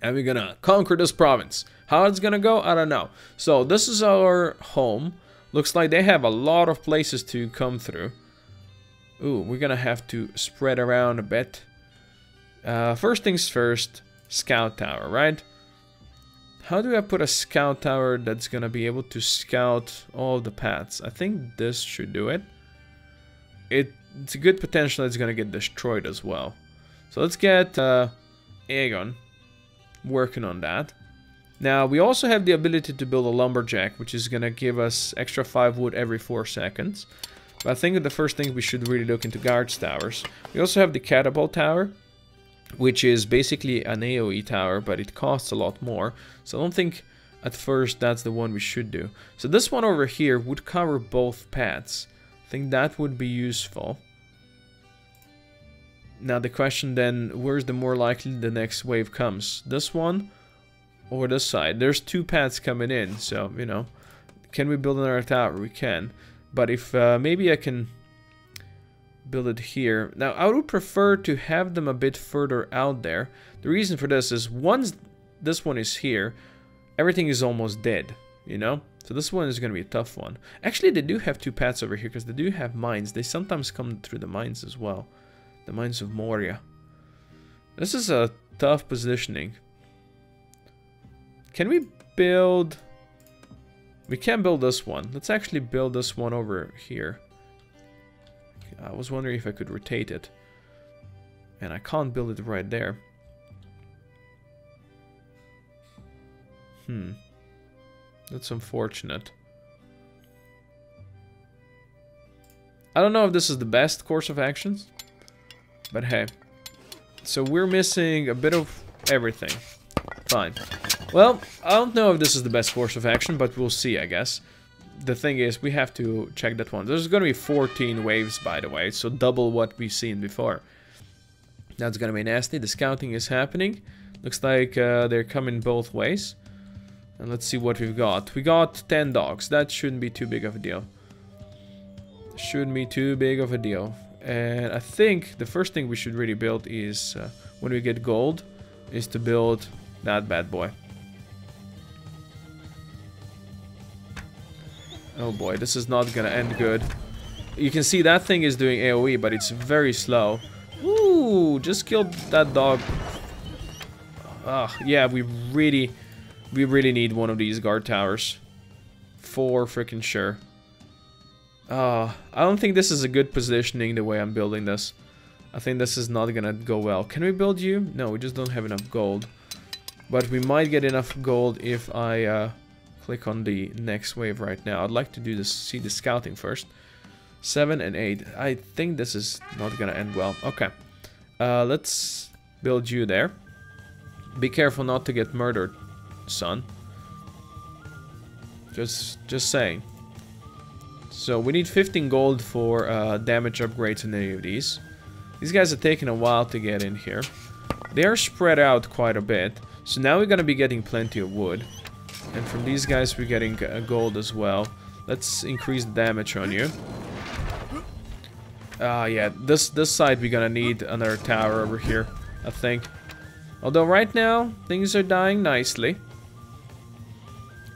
and we're gonna conquer this province. How it's gonna go, I don't know. So this is our home. Looks like they have a lot of places to come through. Ooh, we're gonna have to spread around a bit. First things first, scout tower, right? How do I put a scout tower that's gonna be able to scout all the paths? I think this should do it. It's a good potential it's gonna get destroyed as well. So let's get Aegon working on that. Now we also have the ability to build a lumberjack, which is gonna give us extra 5 wood every 4 seconds. But I think that the first thing we should really look into guards towers. We also have the catapult tower, which is basically an AoE tower, but it costs a lot more. So I don't think at first that's the one we should do. So this one over here would cover both paths. I think that would be useful. Now the question then, where's the more likely the next wave comes? This one or this side? There's 2 paths coming in, so, you know. Can we build another tower? We can. But if maybe I can build it here. Now I would prefer to have them a bit further out there. The reason for this is once this one is here, everything is almost dead, you know? So this one is going to be a tough one. Actually, they do have 2 paths over here because they do have mines. They sometimes come through the mines as well. The mines of Moria. This is a tough positioning. Can we build... We can build this one. Let's actually build this one over here. I was wondering if I could rotate it. And I can't build it right there. That's unfortunate. I don't know if this is the best course of actions. But hey. So we're missing a bit of everything. Fine. Well, I don't know if this is the best course of action, but we'll see, I guess. The thing is, we have to check that one. There's going to be 14 waves, by the way, so double what we've seen before. That's going to be nasty. The scouting is happening. Looks like they're coming both ways. And let's see what we've got. We got 10 dogs. That shouldn't be too big of a deal. Shouldn't be too big of a deal. And I think the first thing we should really build is, when we get gold, is to build that bad boy. Oh boy, this is not gonna end good. You can see that thing is doing AoE, but it's very slow. Ooh, just killed that dog. Yeah, we really need one of these guard towers. For freaking sure. I don't think this is a good positioning the way I'm building this. I think this is not gonna go well. Can we build you? No, we just don't have enough gold. But we might get enough gold if I click on the next wave right now. I'd like to do this, see the scouting first. 7 and 8. I think this is not gonna end well. Okay. Let's build you there. Be careful not to get murdered, son. Just saying. So we need 15 gold for damage upgrades in any of these. These guys are taking a while to get in here. They are spread out quite a bit. So now we're gonna be getting plenty of wood. And from these guys we're getting gold as well. Let's increase the damage on you. Yeah, this side we're gonna need another tower over here, I think. Although right now, things are dying nicely.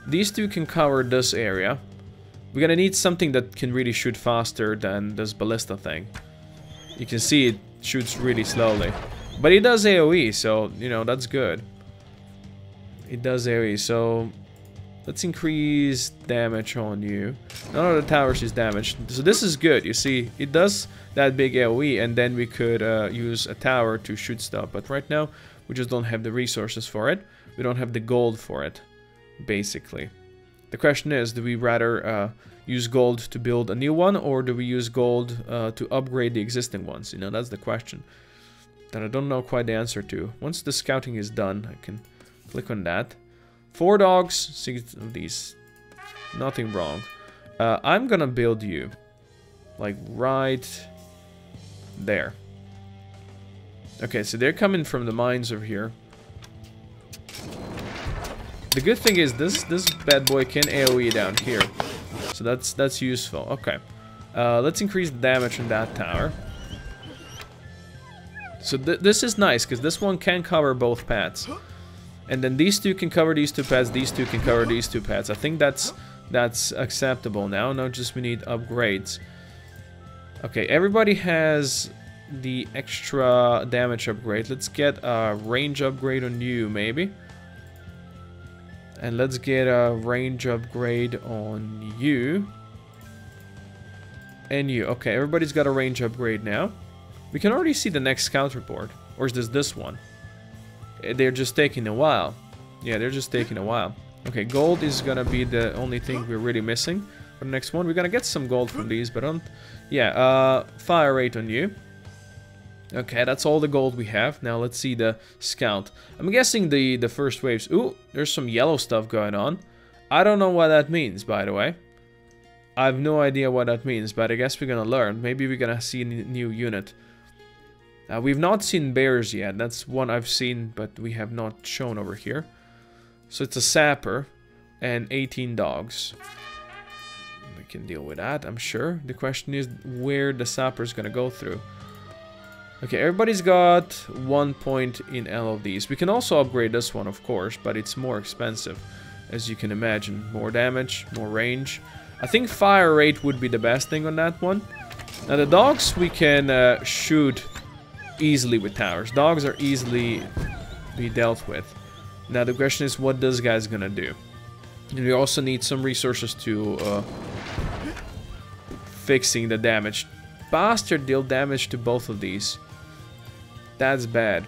These two can cover this area. We're gonna need something that can really shoot faster than this ballista thing. You can see it shoots really slowly. But it does AoE, so, you know, that's good. It does AoE, so... Let's increase damage on you. None of the towers is damaged. So this is good, you see. It does that big AoE, and then we could use a tower to shoot stuff. But right now, we just don't have the resources for it. We don't have the gold for it, basically. The question is, do we rather use gold to build a new one, or do we use gold to upgrade the existing ones? You know, that's the question that I don't know quite the answer to. Once the scouting is done, I can click on that. 4 dogs, 6 of these. Nothing wrong. I'm gonna build you. Like right there. Okay, so they're coming from the mines over here. The good thing is this bad boy can AoE down here. So that's useful. Okay. Let's increase the damage on that tower. So this is nice, because this one can cover both paths. And then these two can cover these two paths, these two can cover these two paths. I think that's acceptable now. Now just we need upgrades. Okay, everybody has the extra damage upgrade. Let's get a range upgrade on you, maybe. And let's get a range upgrade on you. And you. Okay, everybody's got a range upgrade now. We can already see the next scout report. Or is this one? They're just taking a while. Yeah, they're just taking a while. Okay, gold is gonna be the only thing we're really missing for the next one. We're gonna get some gold from these, but yeah, fire rate on you. Okay, that's all the gold we have. Now let's see the scout. I'm guessing the first waves. Ooh, there's some yellow stuff going on. I don't know what that means, by the way. I have no idea what that means, but I guess we're gonna learn. Maybe we're gonna see a new unit. We've not seen bears yet. That's one I've seen, but we have not shown over here. So it's a sapper and 18 dogs. We can deal with that, I'm sure. The question is where the sapper's gonna go through. Okay, everybody's got 1 point in all of these. We can also upgrade this one, of course, but it's more expensive, as you can imagine. More damage, more range. I think fire rate would be the best thing on that one. Now the dogs we can shoot easily with towers. Dogs are easily be dealt with. Now the question is what this guy's gonna do. And we also need some resources to fixing the damage. Bastard deal damage to both of these. That's bad.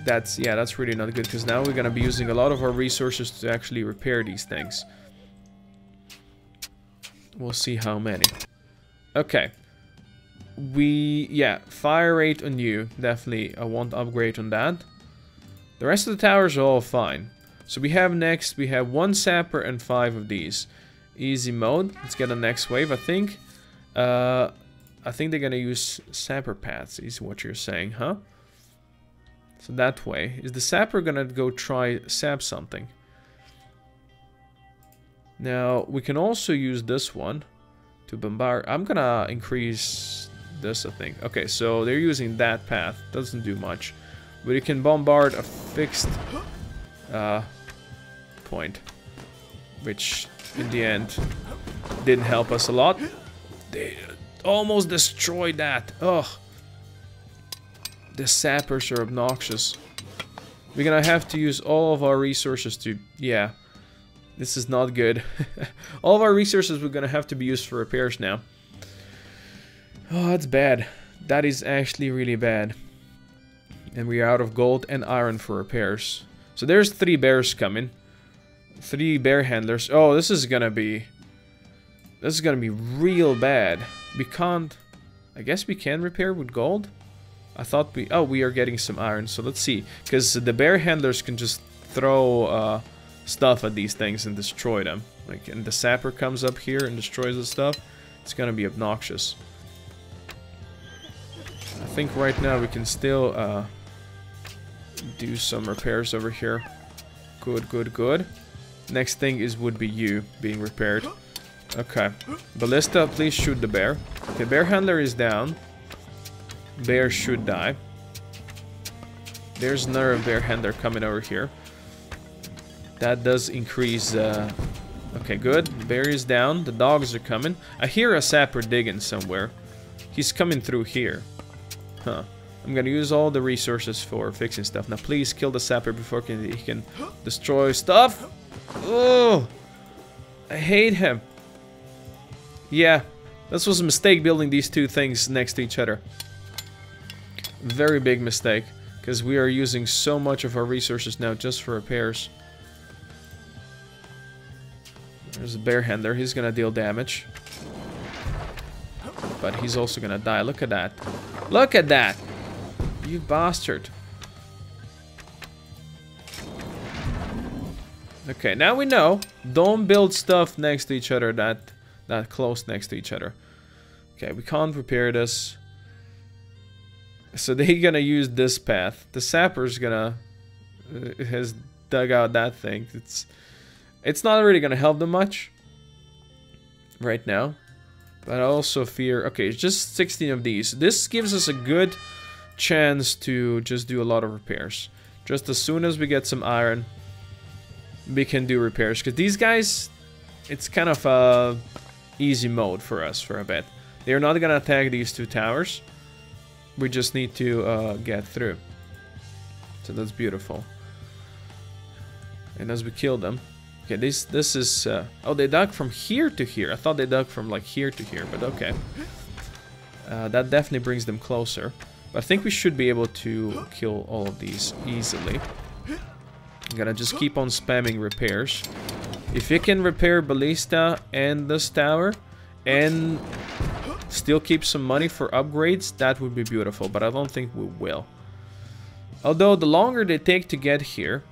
That's really not good, because now we're gonna be using a lot of our resources to actually repair these things. We'll see how many. Okay. Fire rate on you, definitely I want upgrade on that. The rest of the towers are all fine. So we have 1 sapper and 5 of these. Easy mode. Let's get the next wave, I think. I think they're gonna use sapper paths, is what you're saying, huh? So that way. Is the sapper gonna go try sap something? Now, we can also use this one to bombard. I'm gonna increase this, I think. Okay, so they're using that path. Doesn't do much. But you can bombard a fixed point. Which, in the end, didn't help us a lot. They almost destroyed that. Ugh. The sappers are obnoxious. We're gonna have to use all of our resources to... Yeah. This is not good. All of our resources we're gonna have to be used for repairs now. Oh, that's bad. That is actually really bad. And we are out of gold and iron for repairs. So there's 3 bears coming. 3 bear handlers. Oh, this is gonna be real bad. We can't... I guess we can repair with gold? I thought we... Oh, we are getting some iron. So let's see. Because the bear handlers can just throw stuff at these things and destroy them. Like, and the sapper comes up here and destroys the stuff. It's gonna be obnoxious. I think right now we can still do some repairs over here. Good, good, good. Next thing would be you being repaired. Okay. Ballista, please shoot the bear. Okay, bear handler is down. Bear should die. There's another bear handler coming over here. That does increase... Okay, good. Bear is down. The dogs are coming. I hear a sapper digging somewhere. He's coming through here. Huh. I'm gonna use all the resources for fixing stuff. Now please kill the sapper before he can destroy stuff. Oh, I hate him. Yeah, this was a mistake building these 2 things next to each other. Very big mistake, because we are using so much of our resources now just for repairs. There's a bear handler. He's gonna deal damage. But he's also gonna die. Look at that. Look at that! You bastard. Okay, now we know. Don't build stuff next to each other that close next to each other. Okay, we can't repair this. So they're gonna use this path. The sapper's gonna... has dug out that thing. It's not really gonna help them much. Right now. But I also fear... Okay, it's just 16 of these. This gives us a good chance to just do a lot of repairs. Just as soon as we get some iron, we can do repairs. Because these guys, it's kind of a easy mode for us for a bit. They're not gonna attack these 2 towers. We just need to get through. So that's beautiful. And as we kill them... Okay, this is... oh, they dug from here to here. I thought they dug from, like, here to here, but okay. That definitely brings them closer. But I think we should be able to kill all of these easily. I'm gonna just keep on spamming repairs. If you can repair Ballista and this tower, and still keep some money for upgrades, that would be beautiful, but I don't think we will. Although, the longer they take to get here,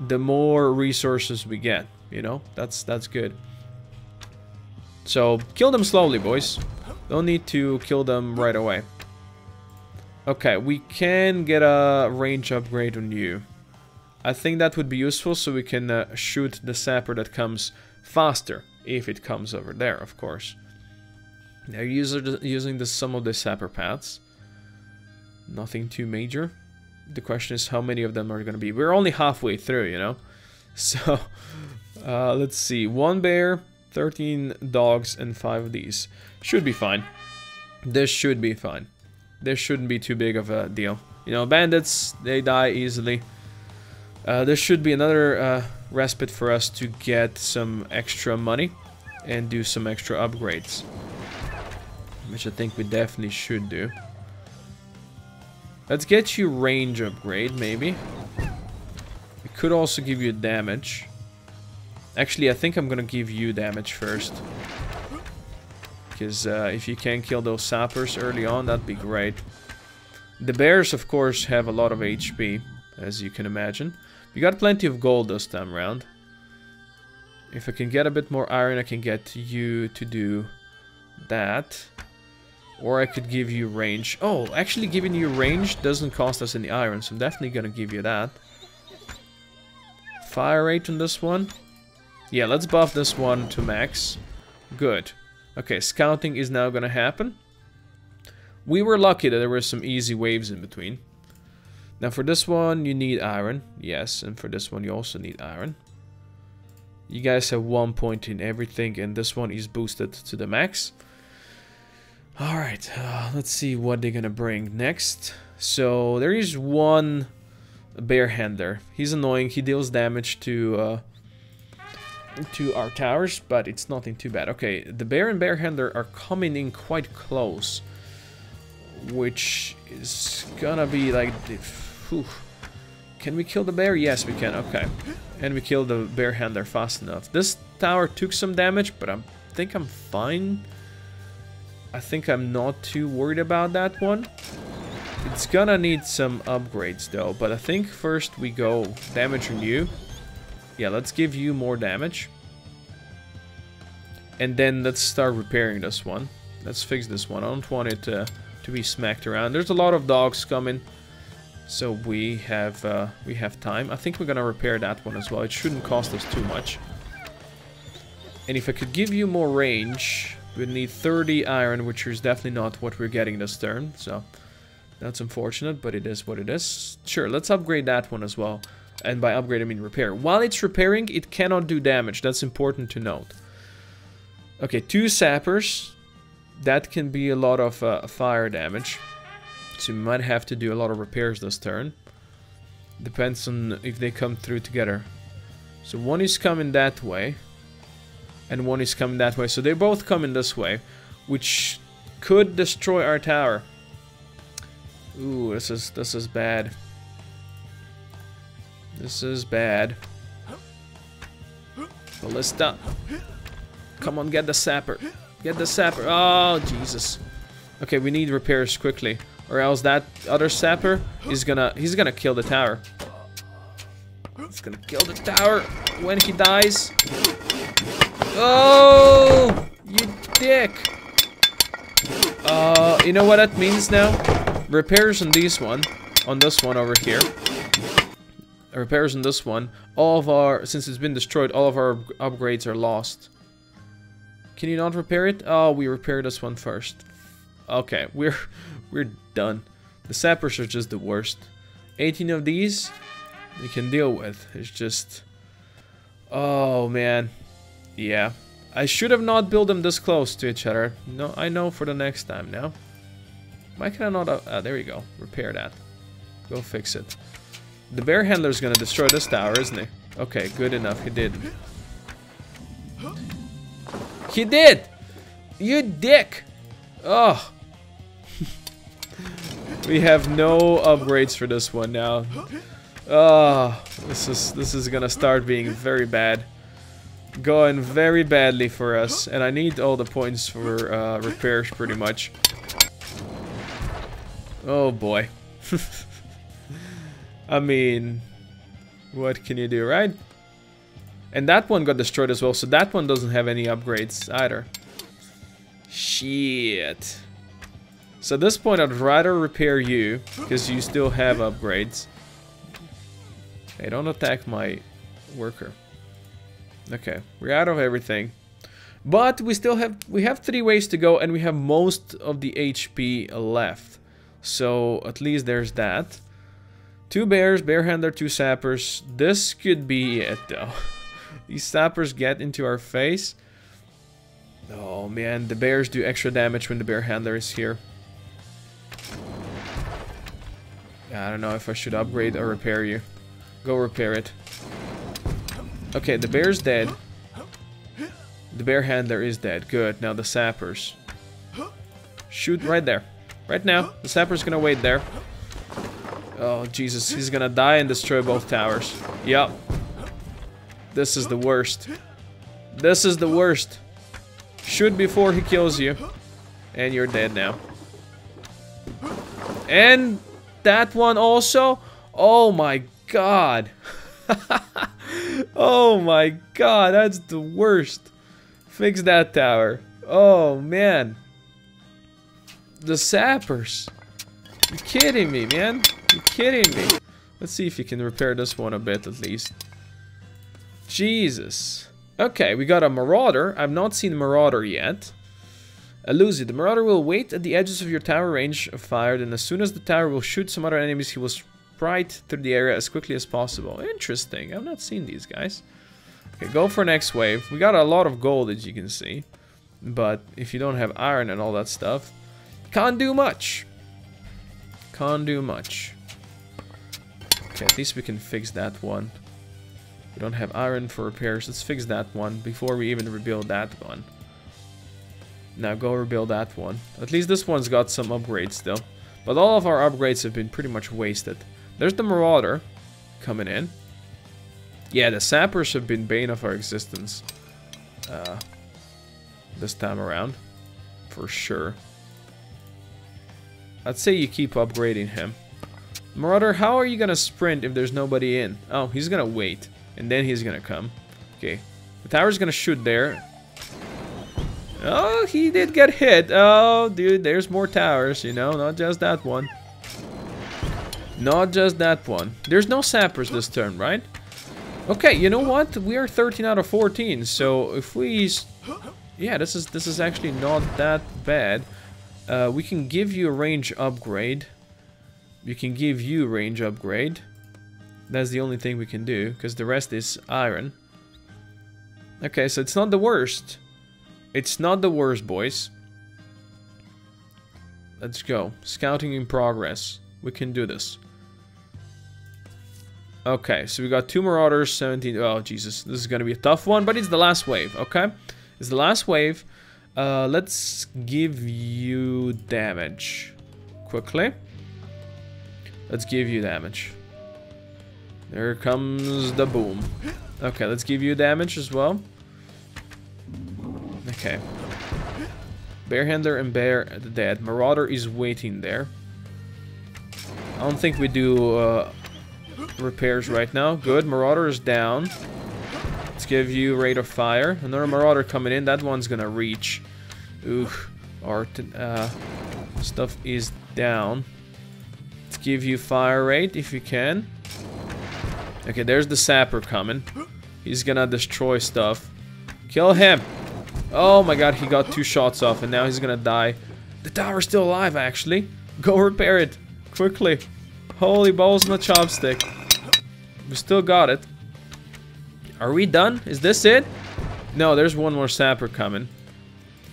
the more resources we get, you know? That's good. So, kill them slowly, boys. Don't need to kill them right away. Okay, we can get a range upgrade on you. I think that would be useful so we can shoot the sapper that comes faster. If it comes over there, of course. They're using some of the sapper paths. Nothing too major. The question is how many of them are going to be. We're only halfway through, you know. So, let's see. 1 bear, 13 dogs, and 5 of these. Should be fine. This should be fine. This shouldn't be too big of a deal. You know, bandits, they die easily. There should be another respite for us to get some extra money and do some extra upgrades. Which I think we definitely should do. Let's get you range upgrade, maybe. We could also give you damage. Actually, I think I'm gonna give you damage first. Because if you can kill those sappers early on, that'd be great. The bears, of course, have a lot of HP, as you can imagine. We got plenty of gold this time around. If I can get a bit more iron, I can get you to do that. Or I could give you range. Oh, actually giving you range doesn't cost us any iron, so I'm definitely gonna give you that. Fire rate on this one. Yeah, let's buff this one to max. Good. Okay, scouting is now gonna happen. We were lucky that there were some easy waves in between. Now for this one you need iron. Yes, and for this one you also need iron. You guys have 1 point in everything, and this one is boosted to the max. Alright, let's see what they're gonna bring next. So there is one barehander. He's annoying. He deals damage to our towers, but it's nothing too bad. Okay, the bear and barehander are coming in quite close, which is gonna be like whew. Can we kill the bear? Yes, we can. Okay, and we killed the barehander fast enough. This tower took some damage, but I think I'm fine. I think I'm not too worried about that one. It's gonna need some upgrades though, but I think first we go damage on you. Yeah, let's give you more damage. And then let's start repairing this one. Let's fix this one. I don't want it to be smacked around. There's a lot of dogs coming, so we have time. I think we're gonna repair that one as well. It shouldn't cost us too much. And if I could give you more range, we'd need 30 iron, which is definitely not what we're getting this turn. So that's unfortunate, but it is what it is. Sure, let's upgrade that one as well. And by upgrade I mean repair. While it's repairing, it cannot do damage. That's important to note. Okay, 2 sappers. That can be a lot of fire damage. So we might have to do a lot of repairs this turn. Depends on if they come through together. So one is coming that way. And one is coming that way. So they both come in this way. Which could destroy our tower. Ooh, this is bad. This is bad. Ballista. Come on, get the sapper. Get the sapper. Oh, Jesus. Okay, we need repairs quickly, or else that other sapper is he's gonna kill the tower. He's gonna kill the tower when he dies. Oh, you dick. You know what that means now? Repairs on this one over here. Repairs on this one. All of our, since it's been destroyed, all of our upgrades are lost. Can you not repair it? Oh, we repaired this one first. Okay, we're done. The sappers are just the worst. 18 of these we can deal with. It's just, oh man, yeah. I should have not built them this close to each other. No, I know for the next time now. Why can I not? There you go. Repair that. Go fix it. The bear handler's gonna destroy this tower, isn't he? Okay, good enough. He did. He did! You dick! Oh. We have no upgrades for this one now. Oh, this is gonna start being very bad. Going very badly for us, and I need all the points for repairs pretty much. Oh boy. I mean, what can you do, right? And that one got destroyed as well, so that one doesn't have any upgrades either. Shit. So at this point, I'd rather repair you, because you still have upgrades. Hey, don't attack my worker. Okay, we're out of everything. But we still have 3 ways to go, and we have most of the HP left. So at least there's that. 2 bears, barehander, 2 sappers. This could be it though. These sappers get into our face. Oh man, the bears do extra damage when the barehander is here. I don't know if I should upgrade or repair you. Go repair it. Okay, the bear's dead. The barehander is dead. Good. Now the sappers. Shoot right there. Right now. The sapper's gonna wait there. Oh, Jesus. He's gonna die and destroy both towers. Yup. This is the worst. This is the worst. Shoot before he kills you. And you're dead now. And that one also? Oh my god. Oh my god, that's the worst. Fix that tower. Oh man. The sappers. You're kidding me, man. You're kidding me. Let's see if you can repair this one a bit at least. Jesus. Okay, we got a marauder. I've not seen marauder yet. Lucy, the Marauder will wait at the edges of your tower range of fire, and as soon as the tower will shoot some other enemies, he will sprite through the area as quickly as possible. Interesting. I've not seen these guys. Okay, go for next wave. We got a lot of gold, as you can see. But if you don't have iron and all that stuff, can't do much. Can't do much. Okay, at least we can fix that one. We don't have iron for repairs. Let's fix that one before we even rebuild that one. Now go rebuild that one. At least this one's got some upgrades still. But all of our upgrades have been pretty much wasted. There's the Marauder coming in. Yeah, the sappers have been bane of our existence. This time around. For sure. I'd say you keep upgrading him. Marauder, how are you gonna sprint if there's nobody in? Oh, he's gonna wait. And then he's gonna come. Okay. The tower's gonna shoot there. Oh, he did get hit. Oh, dude, there's more towers, you know, not just that one. Not just that one. There's no sappers this turn, right? Okay, you know what? We are 13 out of 14, so if we... Yeah, this is actually not that bad. We can give you a range upgrade. We can give you a range upgrade. That's the only thing we can do, because the rest is iron. Okay, so it's not the worst. It's not the worst, boys. Let's go. Scouting in progress. We can do this. Okay, so we got 2 Marauders, 17... Oh, Jesus. This is going to be a tough one, but it's the last wave, okay? It's the last wave. Let's give you damage. Quickly. Let's give you damage. There comes the boom. Okay, let's give you damage as well. Okay. Bearhandler and Bear dead. Marauder is waiting there. I don't think we do repairs right now. Good. Marauder is down. Let's give you rate of fire. Another Marauder coming in. That one's gonna reach. Ooh. Our stuff is down. Let's give you fire rate if you can. Okay, there's the sapper coming. He's gonna destroy stuff. Kill him. Oh my god, he got 2 shots off and now he's gonna die. The tower's still alive, actually. Go repair it. Quickly. Holy balls on the chopstick. We still got it. Are we done? Is this it? No, there's one more sapper coming.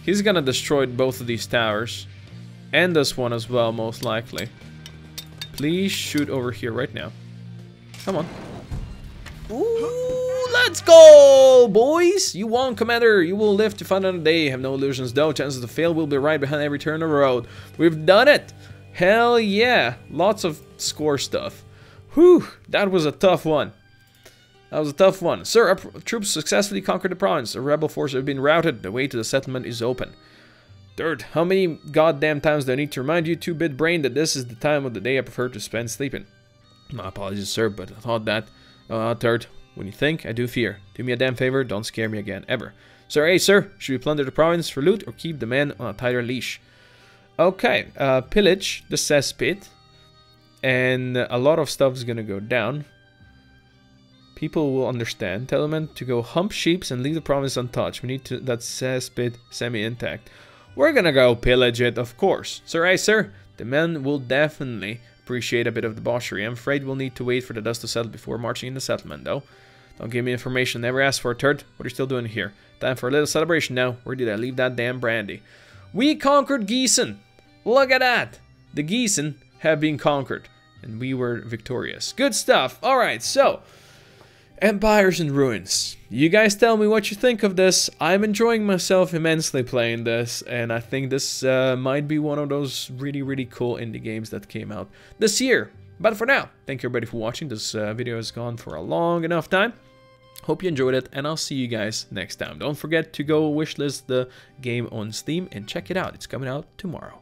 He's gonna destroy both of these towers. And this one as well, most likely. Please shoot over here right now. Come on. Ooh, let's go, boys! You won, Commander. You will live to fight another day. Have no illusions, though. Chances to fail will be right behind every turn of the road. We've done it! Hell yeah! Lots of score stuff. Whew, that was a tough one. That was a tough one. Sir, our troops successfully conquered the province. The rebel forces have been routed. The way to the settlement is open. Third, how many goddamn times do I need to remind you, 2-bit brain, that this is the time of the day I prefer to spend sleeping? My apologies, sir, but I thought that... third, when you think, I do fear. Do me a damn favor, don't scare me again, ever. Sir, hey, sir, should we plunder the province for loot or keep the men on a tighter leash? Okay, pillage the cesspit, and a lot of stuff is gonna go down. People will understand. Tell them to go hump sheeps and leave the province untouched. We need that cesspit semi-intact. We're gonna go pillage it, of course. Sir, hey, sir, the men will definitely appreciate a bit of debauchery. I'm afraid we'll need to wait for the dust to settle before marching in the settlement, though. Don't give me information. Never ask for a third. What are you still doing here? Time for a little celebration now. Where did I leave that damn brandy? We conquered Gießen. Look at that. The Gießen have been conquered. And we were victorious. Good stuff. Alright, so... Empires in Ruins. You guys tell me what you think of this. I'm enjoying myself immensely playing this, and I think this might be one of those really, really cool indie games that came out this year. But for now, thank you everybody for watching. This video has gone for a long enough time. Hope you enjoyed it, and I'll see you guys next time. Don't forget to go wishlist the game on Steam and check it out. It's coming out tomorrow.